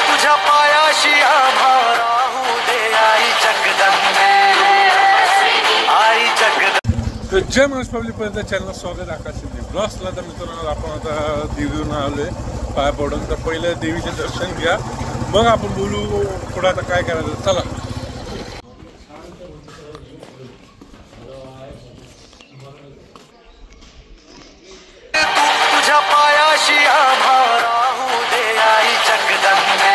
तुझ्या पायाशी आम्हाला राहू दे आई जगदंबे, आई जगदंबे। तर जय महाराज पब्लिक पर्यंत चॅनल स्वागत आकाश ब्लॉग्सला। तर मित्रांनो आपण आता देवीवरून आलोय पाया पडून। तर पहिले देवीचे दर्शन घ्या, मग आपण बोलू पुढे आता काय करायचं। चला तुझ्या पायाशी आम्हाला राहू दे आई जगदंबे,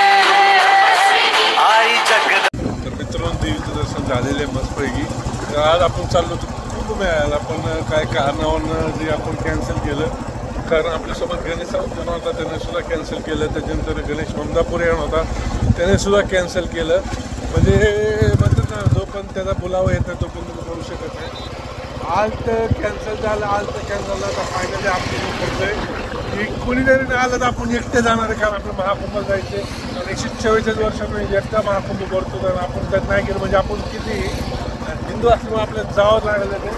आई जगदंबे। तर मित्रांनो देवीचं दर्शन झालेलं आहे मस्तपैकी। तर आज आपण चाललो होतो कुंभमेळ्याला, पण काय कारणावरून जे आपण कॅन्सल केलं, कारण आपल्यासोबत गणेश होता त्याने सुद्धा कॅन्सल केलं। त्याच्यानंतर गणेश ममदापूर येणार होता, त्याने सुद्धा कॅन्सल केलं। म्हणजे म्हणतात ना, जो पण त्याचा बोलावा येतो तो पण तुम्ही करू शकत नाही। आज तर कॅन्सल झालं, आज तर कॅन्सल झालं। तर फायनली आपण करतोय की कोणी जरी नाही आलं तर आपण एकटे जाणार आहे, कारण आपलं महाकुंभ जायचे। कारण 144 वर्षांनी एकटा महाकुंभ करतो, तर आपण त्यात नाही गेलं म्हणजे आपण किती हिंदू असल्यामुळे आपल्याला जावं लागलं ते।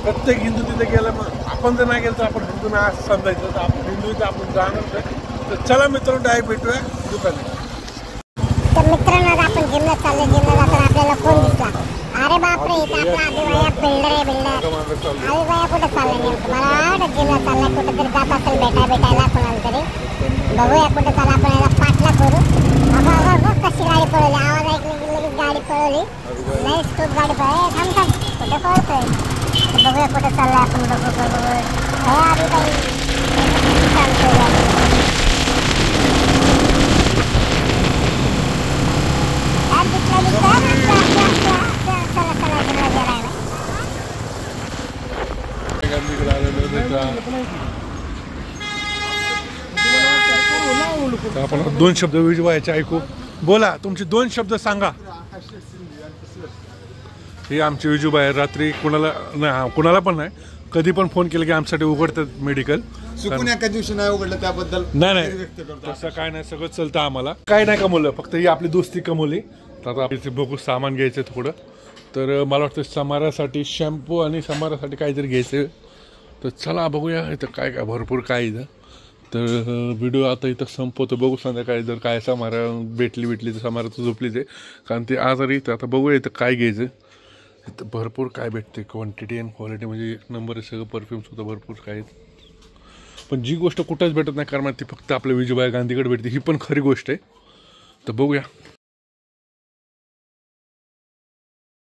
प्रत्येक हिंदू तिथे गेलं, मग आपण जर नाही गेलं तर आपण हिंदू नाही असं समजायचं। तर आपण हिंदू तर आपण जाणार आहे। तर चला मित्रांनो डायरेक्ट भेटूया दुकानात। तर मित्रांनो आपण जिमला चाललो, जिमला जाताना आपल्याला फोन दिसला। अरे बापरे, इथं आपला आदिवाया बिल्डर आहे, बिल्डर आदिवाया कुठं चाललाय नेमकं? मला वाटतं जिमला चाललाय, कुठेतरी जात असेल भेटायला कोणाला तरी। बघूया कुठं चालला, आपण याला पाठला करू। अगं कशी गाडी पळवली, आवाज ऐकलं की लगेच गाडी पळवली, नाही खूप गाडी पळवली। थांब थांब, कुठे पळतोय? बघूया कुठं चाललाय आपण, बघू आदिवाई चालतोय। आपण दोन शब्द विजवायचे ऐकू। बोला, तुमचे दोन शब्द सांगा। हे आमचे विजूबाई रात्री कुणाला पण नाही, कधी पण फोन केला की आमच्यासाठी उघडतात मेडिकल। चुकून एका दिवशी नाही उघडलं त्याबद्दल नाही तसं काय नाही, सगळं चलतं आम्हाला। काय नाही कमवलं, फक्त ही आपली दोस्ती कमवली। तर आता बघू सामान घ्यायचं थोडं। तर मला वाटतं समारासाठी शॅम्पू आणि समारासाठी काहीतरी घ्यायचं। तर चला बघूया इथं काय काय भरपूर काय इथं। तर व्हिडिओ आता इथं संपवतो, बघू संध्याकाळी जर काय समारा भेटली तर समारा तर झोपलीच आहे, कारण ते आजारी। तर आता बघूया इथं काय घ्यायचं। इथं भरपूर काय भेटते, क्वांटिटी अँड क्वालिटी म्हणजे एक नंबर आहे सगळं। परफ्यूमसुद्धा भरपूर काय आहेत, पण जी गोष्ट कुठंच भेटत नाही कारण ती फक्त आपल्या विजूबाई गांधीकडे भेटते, ही पण खरी गोष्ट आहे। तर बघूया